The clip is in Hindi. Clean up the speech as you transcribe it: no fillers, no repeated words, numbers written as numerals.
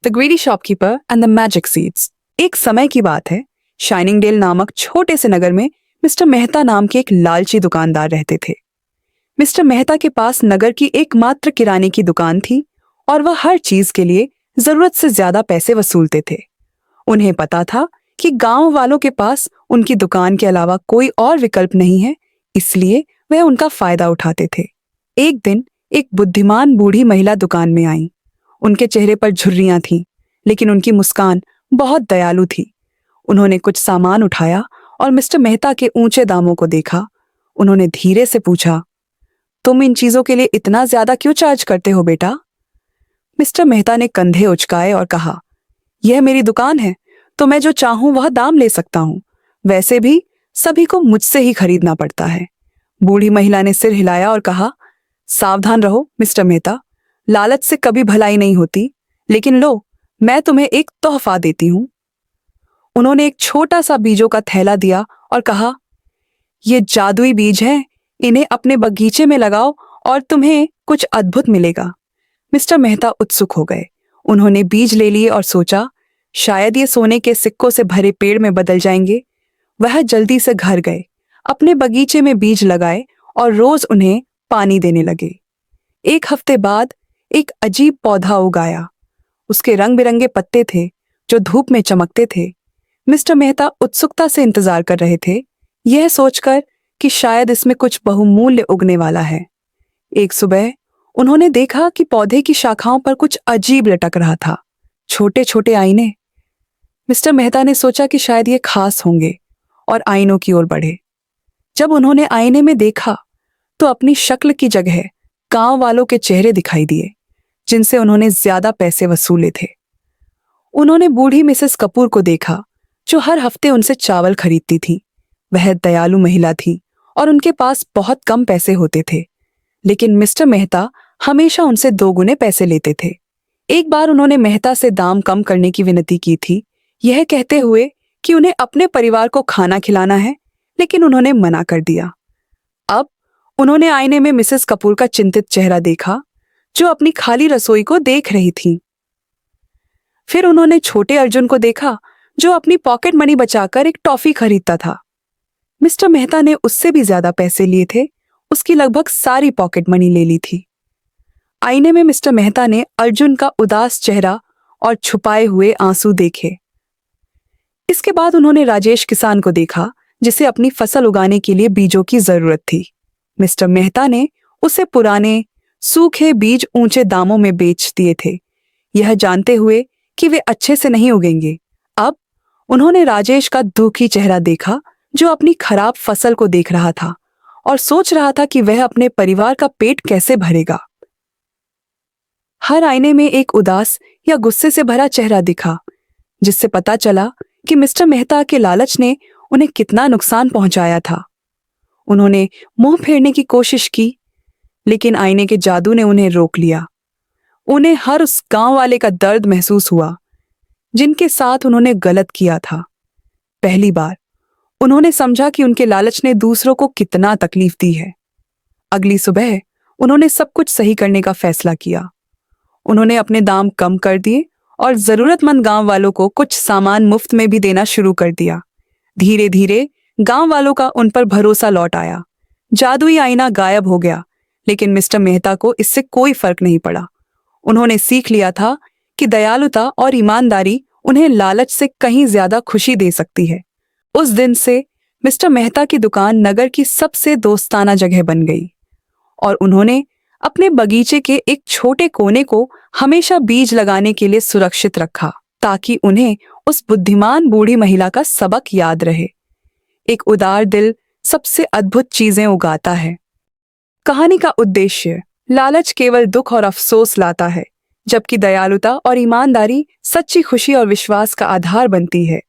The greedy shopkeeper and the magic seeds. एक समय की बात है, शाइनिंगडेल नामक छोटे से नगर में मिस्टर मेहता नाम के एक लालची दुकानदार रहते थे। मिस्टर मेहता के पास नगर की एकमात्र किराने की दुकान थी और वह हर चीज के लिए जरूरत से ज्यादा पैसे वसूलते थे। उन्हें पता था कि गांव वालों के पास उनकी दुकान के अलावा कोई और विकल्प नहीं है, इसलिए वह उनका फायदा उठाते थे। एक दिन एक बुद्धिमान बूढ़ी महिला दुकान में आई। उनके चेहरे पर झुर्रियां थीं, लेकिन उनकी मुस्कान बहुत दयालु थी। उन्होंने कुछ सामान उठाया और मिस्टर मेहता के ऊंचे दामों को देखा। उन्होंने धीरे से पूछा, तुम इन चीजों के लिए इतना ज्यादा क्यों चार्ज करते हो बेटा? मिस्टर मेहता ने कंधे उचकाए और कहा, यह मेरी दुकान है तो मैं जो चाहूं वह दाम ले सकता हूं। वैसे भी सभी को मुझसे ही खरीदना पड़ता है। बूढ़ी महिला ने सिर हिलाया और कहा, सावधान रहो मिस्टर मेहता, लालच से कभी भलाई नहीं होती। लेकिन लो, मैं तुम्हें एक तोहफा देती हूं। उन्होंने एक छोटा सा बीजों का थैला दिया और कहा, ये जादुई बीज हैं, इन्हें अपने बगीचे में लगाओ और तुम्हें कुछ अद्भुत मिलेगा। मिस्टर मेहता उत्सुक हो गए। उन्होंने बीज ले लिए और सोचा, शायद ये सोने के सिक्कों से भरे पेड़ में बदल जाएंगे। वह जल्दी से घर गए, अपने बगीचे में बीज लगाए और रोज उन्हें पानी देने लगे। एक हफ्ते बाद एक अजीब पौधा उगाया। उसके रंग बिरंगे पत्ते थे जो धूप में चमकते थे। मिस्टर मेहता उत्सुकता से इंतजार कर रहे थे, यह सोचकर कि शायद इसमें कुछ बहुमूल्य उगने वाला है। एक सुबह उन्होंने देखा कि पौधे की शाखाओं पर कुछ अजीब लटक रहा था, छोटे छोटे आईने। मिस्टर मेहता ने सोचा कि शायद ये खास होंगे और आईनों की ओर बढ़े। जब उन्होंने आईने में देखा तो अपनी शक्ल की जगह गांव वालों के चेहरे दिखाई दिए, जिनसे उन्होंने ज्यादा पैसे वसूले थे। उन्होंने बूढ़ी मिसेस कपूर को देखा, जो हर हफ्ते उनसे चावल खरीदती थी। वह दयालु महिला थी और उनके पास बहुत कम पैसे होते थे, लेकिन मिस्टर मेहता हमेशा उनसे दोगुने पैसे लेते थे। एक बार उन्होंने मेहता से दाम कम करने की विनती की थी, यह कहते हुए कि उन्हें अपने परिवार को खाना खिलाना है, लेकिन उन्होंने मना कर दिया। अब उन्होंने आईने में मिसेस कपूर का चिंतित चेहरा देखा, जो अपनी खाली रसोई को देख रही थी। फिर उन्होंने छोटे अर्जुन को देखा, जो अपनी पॉकेट मनी बचाकर एक टॉफी खरीदता था। मिस्टर मेहता ने उससे भी ज्यादा पैसे लिए थे, उसकी लगभग सारी पॉकेट मनी ले ली थी। आईने में मिस्टर मेहता ने अर्जुन का उदास चेहरा और छुपाए हुए आंसू देखे। इसके बाद उन्होंने राजेश किसान को देखा, जिसे अपनी फसल उगाने के लिए बीजों की जरूरत थी। मिस्टर मेहता ने उसे पुराने सूखे बीज ऊंचे दामों में बेच दिए थे, यह जानते हुए कि वे अच्छे से नहीं उगेंगे। अब उन्होंने राजेश का दुखी चेहरा देखा, जो अपनी खराब फसल को देख रहा था और सोच रहा था कि वह अपने परिवार का पेट कैसे भरेगा। हर आईने में एक उदास या गुस्से से भरा चेहरा दिखा, जिससे पता चला कि मिस्टर मेहता के लालच ने उन्हें कितना नुकसान पहुंचाया था। उन्होंने मुंह फेरने की कोशिश की, लेकिन आईने के जादू ने उन्हें रोक लिया। उन्हें हर उस गांव वाले का दर्द महसूस हुआ, जिनके साथ उन्होंने गलत किया था। पहली बार उन्होंने समझा कि उनके लालच ने दूसरों को कितना तकलीफ दी है। अगली सुबह उन्होंने सब कुछ सही करने का फैसला किया। उन्होंने अपने दाम कम कर दिए और जरूरतमंद गांव वालों को कुछ सामान मुफ्त में भी देना शुरू कर दिया। धीरे धीरे गांव वालों का उन पर भरोसा लौट आया। जादुई आईना गायब हो गया, लेकिन मिस्टर मेहता को इससे कोई फर्क नहीं पड़ा। उन्होंने सीख लिया था कि दयालुता और ईमानदारी उन्हें लालच से कहीं ज्यादा खुशी दे सकती है। उस दिन से मिस्टर मेहता की दुकान नगर की सबसे दोस्ताना जगह बन गई और उन्होंने अपने बगीचे के एक छोटे कोने को हमेशा बीज लगाने के लिए सुरक्षित रखा, ताकि उन्हें उस बुद्धिमान बूढ़ी महिला का सबक याद रहे। एक उदार दिल सबसे अद्भुत चीजें उगाता है। कहानी का उद्देश्य, लालच केवल दुख और अफसोस लाता है, जबकि दयालुता और ईमानदारी सच्ची खुशी और विश्वास का आधार बनती है।